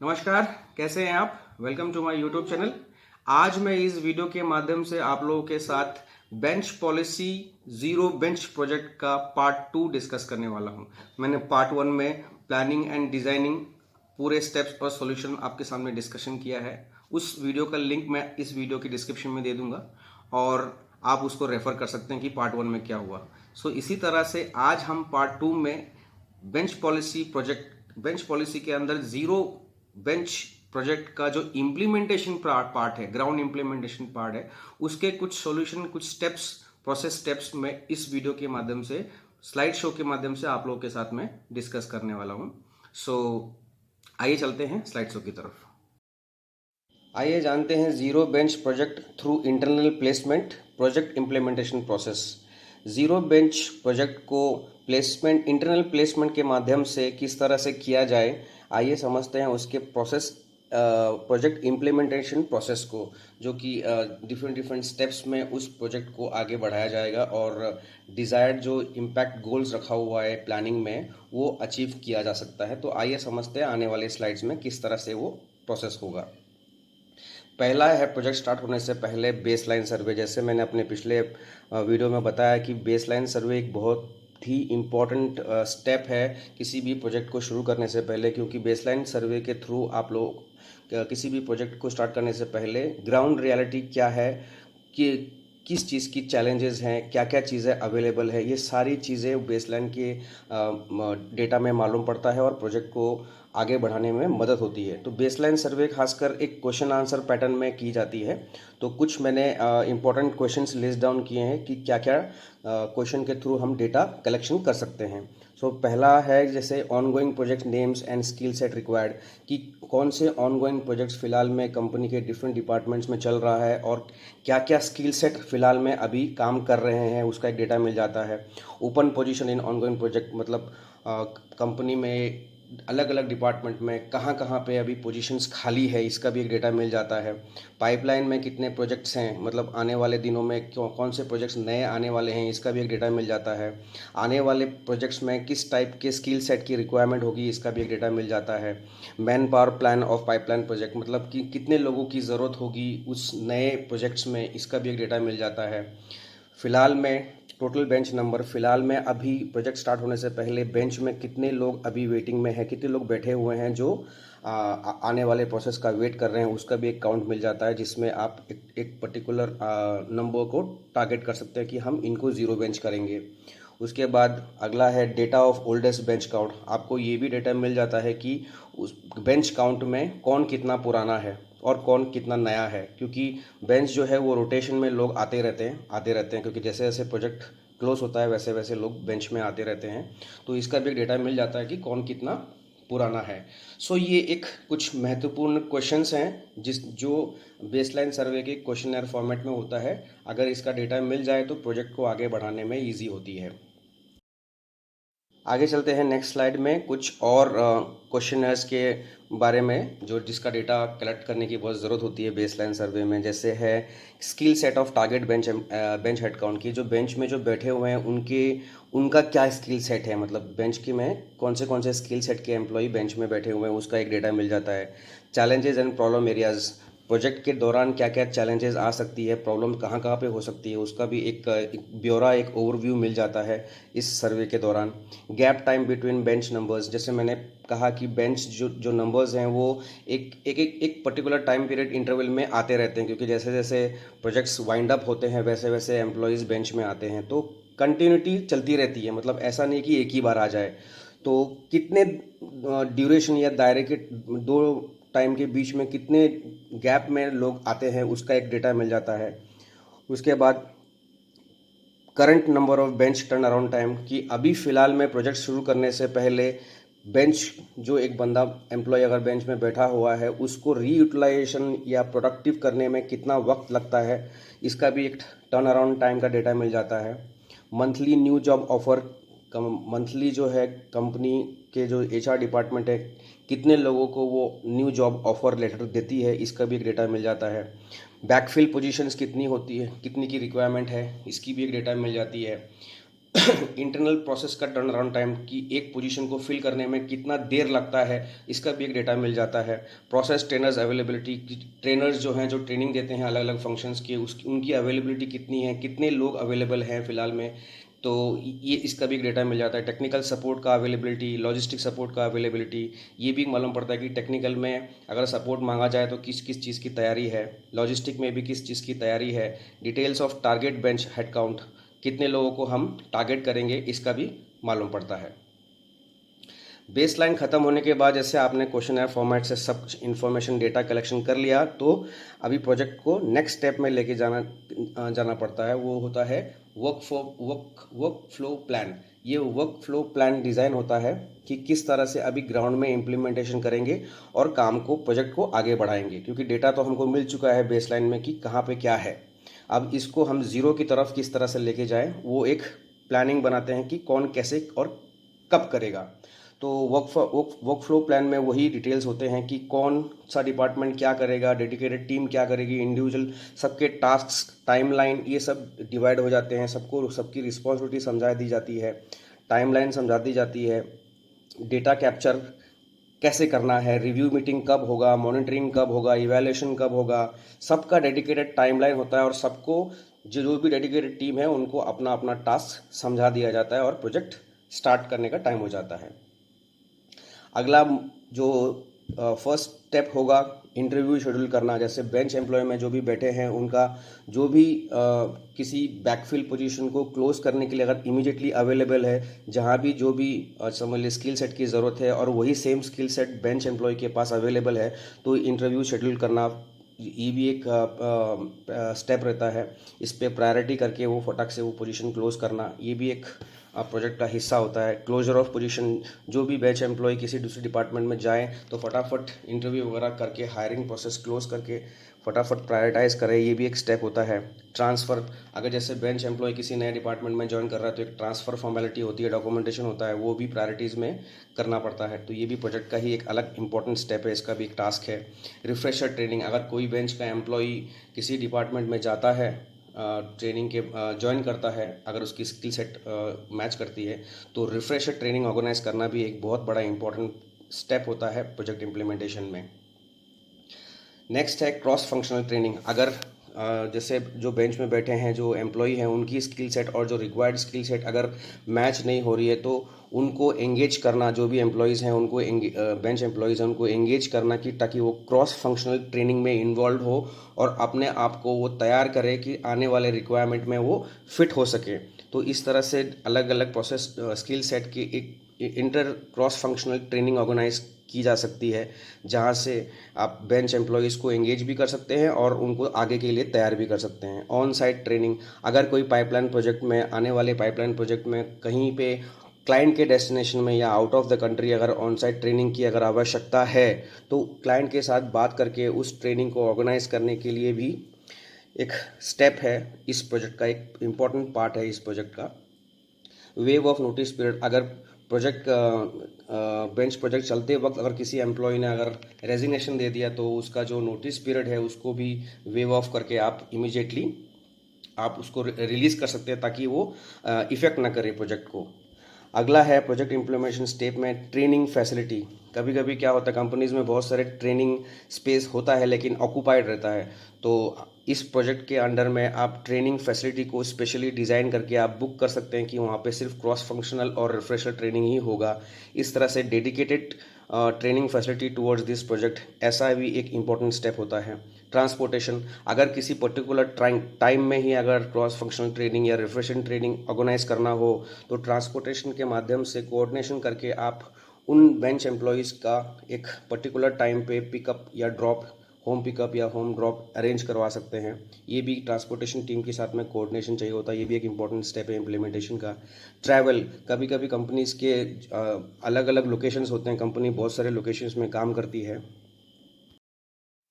नमस्कार, कैसे हैं आप? Welcome to my YouTube channel. आज मैं इस वीडियो के माध्यम से आप लोगों के साथ bench policy zero bench project का पार्ट 2 डिस्कस करने वाला हूं। मैंने पार्ट 1 में प्लानिंग एंड डिजाइनिंग पूरे स्टेप्स और सॉल्यूशन आपके सामने डिस्कशन किया है। उस वीडियो का लिंक मैं इस वीडियो के डिस्क्रिप्शन में दे दूंगा और आप उसको रेफर कर सकते हैं कि पार्ट 1 में क्या हुआ। इसी तरह से आज हम पार्ट 2 में बेंच पॉलिसी के अंदर जीरो बेंच प्रोजेक्ट का जो इम्प्लीमेंटेशन पार्ट है, ग्राउंड इम्प्लीमेंटेशन पार्ट है, उसके कुछ सॉल्यूशन, कुछ स्टेप्स, प्रोसेस स्टेप्स मैं इस वीडियो के माध्यम से, स्लाइड शो के माध्यम से आप लोगों के साथ में डिस्कस करने वाला हूं। आइए चलते हैं स्लाइड शो की तरफ। आइए जानते हैं zero bench project through internal placement project implementation process. Zero bench project को इंटरनल प्लेसमेंट के माध्यम से किस तरह से किया जाए, आइए समझते हैं उसके प्रोसेस, प्रोजेक्ट इम्प्लीमेंटेशन प्रोसेस को, जो कि डिफरेंट डिफरेंट स्टेप्स में उस प्रोजेक्ट को आगे बढ़ाया जाएगा और डिज़ायर्ड जो इम्पैक्ट गोल्स रखा हुआ है प्लानिंग में वो अचीव किया जा सकता है। तो आइए समझते हैं आने वाले स्लाइड्स में किस तरह से वो प्रोसेस होगा। पहला है प्रोजेक्ट स्टार्ट होने से पहले बेसलाइन सर्वे। जैसे मैंने अपने पिछले वीडियो में बताया कि बेसलाइन सर्वे एक बहुत ही इम्पॉर्टेंट स्टेप है किसी भी प्रोजेक्ट को शुरू करने से पहले, क्योंकि बेसलाइन सर्वे के थ्रू आप लोग किसी भी प्रोजेक्ट को स्टार्ट करने से पहले ग्राउंड रियलिटी क्या है, कि किस चीज़ की चैलेंजेस हैं, क्या क्या चीज़ें अवेलेबल है, ये सारी चीज़ें बेसलाइन के डेटा में मालूम पड़ता है और प्रोजेक्ट को आगे बढ़ाने में मदद होती है। तो बेसलाइन सर्वे खासकर एक क्वेश्चन आंसर पैटर्न में की जाती है। तो कुछ मैंने इंपॉर्टेंट क्वेश्चंस लिस्ट डाउन किए हैं कि क्या क्या क्वेश्चन के थ्रू हम डेटा कलेक्शन कर सकते हैं। पहला है जैसे ongoing project names and skill set required, कि कौन से ऑनगोइंग प्रोजेक्ट्स फिलहाल में कंपनी के डिफरेंट डिपार्टमेंट्स में चल रहा है और क्या क्या स्किल सेट फिलहाल में अभी काम कर रहे हैं, उसका एक डेटा मिल जाता है। Open position in ongoing project, मतलब कंपनी में अलग अलग डिपार्टमेंट में कहाँ कहाँ पे अभी पोजीशंस खाली है, इसका भी एक डेटा मिल जाता है। पाइपलाइन में कितने प्रोजेक्ट्स हैं, मतलब आने वाले दिनों में कौन से प्रोजेक्ट्स नए आने वाले हैं, इसका भी एक डेटा मिल जाता है। आने वाले प्रोजेक्ट्स में किस टाइप के स्किल सेट की रिक्वायरमेंट होगी, इसका भी एक डेटा मिल जाता है। Man power plan of pipeline project, मतलब कि कितने लोगों की ज़रूरत होगी उस नए प्रोजेक्ट्स में, इसका भी एक डेटा मिल जाता है। फिलहाल में टोटल बेंच नंबर, फिलहाल में अभी प्रोजेक्ट स्टार्ट होने से पहले बेंच में कितने लोग अभी वेटिंग में हैं, कितने लोग बैठे हुए हैं जो आने वाले प्रोसेस का वेट कर रहे हैं, उसका भी एक काउंट मिल जाता है, जिसमें आप एक पर्टिकुलर नंबर को टारगेट कर सकते हैं कि हम इनको ज़ीरो बेंच करेंगे। उसके बाद अगला है data of oldest bench count. आपको ये भी डेटा मिल जाता है कि उस बेंच काउंट में कौन कितना पुराना है और कौन कितना नया है, क्योंकि बेंच जो है वो रोटेशन में लोग आते रहते हैं, क्योंकि जैसे जैसे प्रोजेक्ट क्लोज होता है वैसे वैसे लोग बेंच में आते रहते हैं। तो इसका भी एक डेटा मिल जाता है कि कौन कितना पुराना है। ये एक कुछ महत्वपूर्ण क्वेश्चंस हैं जो बेसलाइन सर्वे के क्वेश्चनर फॉर्मेट में होता है। अगर इसका डेटा मिल जाए तो प्रोजेक्ट को आगे बढ़ाने में ईजी होती है। आगे चलते हैं नेक्स्ट स्लाइड में कुछ और क्वेश्चनर्स के बारे में जो जिसका डेटा कलेक्ट करने की बहुत ज़रूरत होती है बेसलाइन सर्वे में। जैसे है skill set of target bench head count की, जो बेंच में जो बैठे हुए हैं उनका क्या स्किल सेट है, मतलब बेंच की में कौन से स्किल सेट के एम्प्लॉय बेंच में बैठे हुए हैं, उसका एक डेटा मिल जाता है। Challenges and problem areas, project के दौरान क्या क्या चैलेंजेस आ सकती है, प्रॉब्लम कहाँ कहाँ पे हो सकती है, उसका भी एक ब्यौरा, एक ओवरव्यू मिल जाता है इस सर्वे के दौरान। Gap time between bench numbers, जैसे मैंने कहा कि बेंच जो जो नंबर्स हैं वो एक पर्टिकुलर टाइम पीरियड इंटरवल में आते रहते हैं, क्योंकि जैसे जैसे प्रोजेक्ट्स वाइंड अप होते हैं वैसे वैसे एम्प्लॉयज़ बेंच में आते हैं। तो कंटिन्यूटी चलती रहती है, मतलब ऐसा नहीं कि एक ही बार आ जाए। तो कितने ड्यूरेशन या दायरे के दो टाइम के बीच में कितने गैप में लोग आते हैं, उसका एक डेटा मिल जाता है। उसके बाद current number of bench turn around time, कि अभी फ़िलहाल में प्रोजेक्ट शुरू करने से पहले बेंच, जो एक बंदा एम्प्लॉय अगर बेंच में बैठा हुआ है उसको रीयूटिलाइजेशन या प्रोडक्टिव करने में कितना वक्त लगता है, इसका भी एक टर्न अराउंड टाइम का डेटा मिल जाता है। Monthly new job offer, monthly जो है कंपनी के जो एचआर डिपार्टमेंट है कितने लोगों को वो न्यू जॉब ऑफर लेटर देती है, इसका भी एक डेटा मिल जाता है। बैकफिल पोजीशंस कितनी होती है, कितनी की रिक्वायरमेंट है, इसकी भी एक डेटा मिल जाती है। इंटरनल प्रोसेस का टर्न अराउंड टाइम की एक पोजीशन को फिल करने में कितना देर लगता है, इसका भी एक डेटा मिल जाता है। प्रोसेस ट्रेनर्स अवेलेबिलिटी, ट्रेनर्स जो हैं जो ट्रेनिंग देते हैं अलग अलग फंक्शंस की, उसकी उनकी अवेलेबिलिटी कितनी है, कितने लोग अवेलेबल हैं फ़िलहाल में, तो ये इसका भी एक डेटा मिल जाता है। टेक्निकल सपोर्ट का अवेलेबिलिटी, लॉजिस्टिक सपोर्ट का अवेलेबिलिटी, ये भी मालूम पड़ता है कि टेक्निकल में अगर सपोर्ट मांगा जाए तो किस किस चीज़ की तैयारी है, लॉजिस्टिक में भी किस चीज़ की तैयारी है। Details of target bench head count, कितने लोगों को हम टारगेट करेंगे, इसका भी मालूम पड़ता है। बेसलाइन ख़त्म होने के बाद जैसे आपने क्वेश्चनर फॉर्मेट से सब कुछ इन्फॉर्मेशन डेटा कलेक्शन कर लिया, तो अभी प्रोजेक्ट को नेक्स्ट स्टेप में लेके जाना पड़ता है। वो होता है वर्क फ्लो प्लान। ये वर्क फ्लो प्लान डिज़ाइन होता है कि किस तरह से अभी ग्राउंड में इम्प्लीमेंटेशन करेंगे और काम को, प्रोजेक्ट को आगे बढ़ाएंगे, क्योंकि डेटा तो हमको मिल चुका है बेसलाइन में कि कहाँ पे क्या है। अब इसको हम ज़ीरो की तरफ किस तरह से लेके जाएं, वो एक प्लानिंग बनाते हैं कि कौन कैसे और कब करेगा। तो वर्क फ्लो प्लान में वही डिटेल्स होते हैं कि कौन सा डिपार्टमेंट क्या करेगा, डेडिकेटेड टीम क्या करेगी, इंडिविजुअल सबके टास्क, टाइमलाइन, ये सब डिवाइड हो जाते हैं। सबको सबकी रिस्पॉन्सिबिलिटी समझा दी जाती है, टाइमलाइन समझा दी जाती है, डेटा कैप्चर कैसे करना है, रिव्यू मीटिंग कब होगा, मॉनिटरिंग कब होगा, इवैल्यूएशन कब होगा, सबका डेडिकेटेड टाइमलाइन होता है। और सबको जो भी डेडिकेटेड टीम है उनको अपना अपना टास्क समझा दिया जाता है और प्रोजेक्ट स्टार्ट करने का टाइम हो जाता है। अगला जो फर्स्ट स्टेप होगा, इंटरव्यू शेड्यूल करना। जैसे बेंच एम्प्लॉय में जो भी बैठे हैं उनका जो भी किसी बैकफिल पोजीशन को क्लोज करने के लिए अगर इमीडिएटली अवेलेबल है, जहां भी जो भी समझ लीजिए स्किल सेट की ज़रूरत है और वही same skill set bench employ के पास अवेलेबल है, तो इंटरव्यू शेड्यूल करना ये भी एक स्टेप रहता है। इस पे प्रायोरिटी करके वो फटाक से वो पोजीशन क्लोज करना, ये भी एक प्रोजेक्ट का हिस्सा होता है। क्लोजर ऑफ पोजीशन, जो भी बैच एम्प्लॉय किसी दूसरे डिपार्टमेंट में जाएं तो फटाफट इंटरव्यू वगैरह करके हायरिंग प्रोसेस क्लोज करके फटाफट प्रायोरिटाइज करें, ये भी एक स्टेप होता है। ट्रांसफ़र, अगर जैसे बेंच एम्प्लॉय किसी नए डिपार्टमेंट में ज्वाइन कर रहा है तो एक ट्रांसफ़र फॉर्मेलिटी होती है, डॉक्यूमेंटेशन होता है, वो भी प्रायोरिटीज़ में करना पड़ता है। तो ये भी प्रोजेक्ट का ही एक अलग इंपॉर्टेंट स्टेप है, इसका भी एक टास्क है। रिफ्रेशर ट्रेनिंग, अगर कोई बेंच का एम्प्लॉय किसी डिपार्टमेंट में जाता है, ट्रेनिंग के ज्वाइन करता है, अगर उसकी स्किल सेट मैच करती है, तो रिफ्रेशर ट्रेनिंग ऑर्गेनाइज करना भी एक बहुत बड़ा इंपॉर्टेंट स्टेप होता है प्रोजेक्ट इम्प्लीमेंटेशन में। नेक्स्ट है क्रॉस फंक्शनल ट्रेनिंग। अगर जैसे जो बेंच में बैठे हैं जो एम्प्लॉय हैं उनकी स्किल सेट और जो रिक्वायर्ड स्किल सेट अगर मैच नहीं हो रही है, तो उनको एंगेज करना, जो भी एम्प्लॉयज़ हैं उनको बेंच एम्प्लॉयज़ हैं उनको एंगेज करना कि ताकि वो क्रॉस फंक्शनल ट्रेनिंग में इन्वॉल्व हो और अपने आप को वो तैयार करे कि आने वाले रिक्वायरमेंट में वो फिट हो सके। तो इस तरह से अलग अलग प्रोसेस स्किल सेट की एक inter cross functional training organize की जा सकती है, जहाँ से आप बेंच एम्प्लॉयज़ को एंगेज भी कर सकते हैं और उनको आगे के लिए तैयार भी कर सकते हैं। ऑन साइट ट्रेनिंग, अगर कोई पाइपलाइन प्रोजेक्ट में, आने वाले पाइपलाइन प्रोजेक्ट में कहीं पे क्लाइंट के डेस्टिनेशन में या आउट ऑफ द कंट्री अगर ऑन साइट ट्रेनिंग की अगर आवश्यकता है, तो क्लाइंट के साथ बात करके उस ट्रेनिंग को ऑर्गेनाइज करने के लिए भी एक स्टेप है। इस प्रोजेक्ट का एक इम्पॉर्टेंट पार्ट है इस प्रोजेक्ट का। वेव ऑफ नोटिस पीरियड, अगर प्रोजेक्ट बेंच प्रोजेक्ट चलते वक्त अगर किसी एम्प्लॉय ने अगर रेजिग्नेशन दे दिया, तो उसका जो नोटिस पीरियड है उसको भी वेव ऑफ करके आप इमीडिएटली आप उसको रिलीज़ कर सकते हैं, ताकि वो इफ़ेक्ट ना करे प्रोजेक्ट को। अगला है प्रोजेक्ट इम्प्लीमेंटेशन स्टेप में ट्रेनिंग फैसिलिटी। कभी कभी क्या होता है, कंपनीज में बहुत सारे ट्रेनिंग स्पेस होता है लेकिन ऑक्यूपाइड रहता है, तो इस प्रोजेक्ट के अंडर में आप ट्रेनिंग फैसिलिटी को स्पेशली डिज़ाइन करके आप बुक कर सकते हैं कि वहाँ पे सिर्फ क्रॉस फंक्शनल और रिफ्रेशर ट्रेनिंग ही होगा। इस तरह से dedicated training facility towards this project, ऐसा भी एक इम्पॉर्टेंट स्टेप होता है। ट्रांसपोर्टेशन, अगर किसी पर्टिकुलर टाइम में ही अगर क्रॉस फंक्शनल ट्रेनिंग या रिफ्रेशन ट्रेनिंग ऑर्गेनाइज करना हो, तो ट्रांसपोर्टेशन के माध्यम से कोऑर्डिनेशन करके आप उन बेंच एम्प्लॉयज़ का एक पर्टिकुलर टाइम पे पिकअप या ड्रॉप, होम पिकअप या होम ड्रॉप अरेंज करवा सकते हैं। ये भी ट्रांसपोर्टेशन टीम के साथ में कोऑर्डिनेशन चाहिए होता है, ये भी एक इंपॉर्टेंट स्टेप है इम्प्लीमेंटेशन का। ट्रैवल, कभी कभी कंपनीज के अलग अलग लोकेशंस होते हैं, कंपनी बहुत सारे लोकेशंस में काम करती है,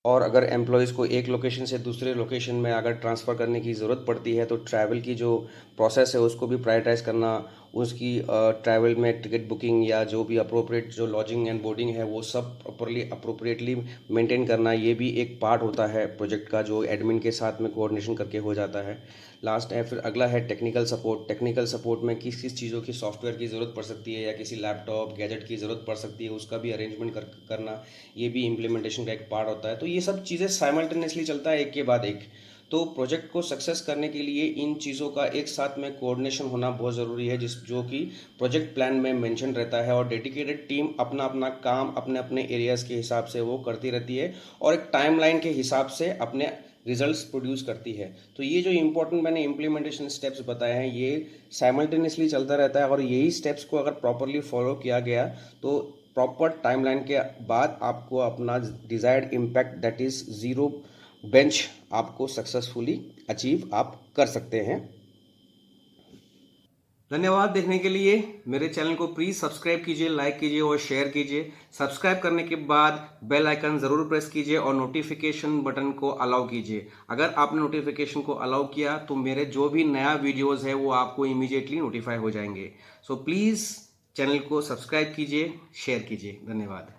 और अगर एम्प्लॉयज़ को एक लोकेशन से दूसरे लोकेशन में अगर ट्रांसफ़र करने की ज़रूरत पड़ती है, तो ट्रैवल की जो प्रोसेस है उसको भी प्रायोरिटाइज़ करना, उसकी ट्रैवल में टिकट बुकिंग या जो भी अप्रोप्रिएट जो लॉजिंग एंड बोर्डिंग है वो सब अप्रोप्रिएटली मेंटेन करना, ये भी एक पार्ट होता है प्रोजेक्ट का, जो एडमिन के साथ में कोऑर्डिनेशन करके हो जाता है। लास्ट है, फिर अगला है टेक्निकल सपोर्ट। टेक्निकल सपोर्ट में किस किस चीज़ों की सॉफ्टवेयर की ज़रूरत पड़ सकती है या किसी लैपटॉप गैजेट की ज़रूरत पड़ सकती है, उसका भी अरेंजमेंट करना, ये भी इम्प्लीमेंटेशन का एक पार्ट होता है। तो ये सब चीज़ें साइमल्टेनियसली चलता है एक के बाद एक। तो प्रोजेक्ट को सक्सेस करने के लिए इन चीज़ों का एक साथ में कोऑर्डिनेशन होना बहुत ज़रूरी है, जो कि प्रोजेक्ट प्लान में मेंशन रहता है, और डेडिकेटेड टीम अपना अपना काम अपने अपने एरियाज़ के हिसाब से वो करती रहती है और एक टाइमलाइन के हिसाब से अपने रिजल्ट्स प्रोड्यूस करती है। तो ये जो इम्पोर्टेंट मैंने इम्प्लीमेंटेशन स्टेप्स बताए हैं, ये साइमल्टेनियसली चलता रहता है, और यही स्टेप्स को अगर प्रॉपरली फॉलो किया गया तो प्रॉपर टाइमलाइन के बाद आपको अपना desired impact, that is zero bench, आपको सक्सेसफुली अचीव आप कर सकते हैं। धन्यवाद देखने के लिए। मेरे चैनल को प्लीज़ सब्सक्राइब कीजिए, लाइक कीजिए और शेयर कीजिए। सब्सक्राइब करने के बाद बेल आइकन ज़रूर प्रेस कीजिए और नोटिफिकेशन बटन को अलाउ कीजिए। अगर आपने नोटिफिकेशन को अलाउ किया तो मेरे जो भी नया वीडियोस है वो आपको इमीडिएटली नोटिफाई हो जाएंगे। सो प्लीज़ चैनल को सब्सक्राइब कीजिए, शेयर कीजिए। धन्यवाद।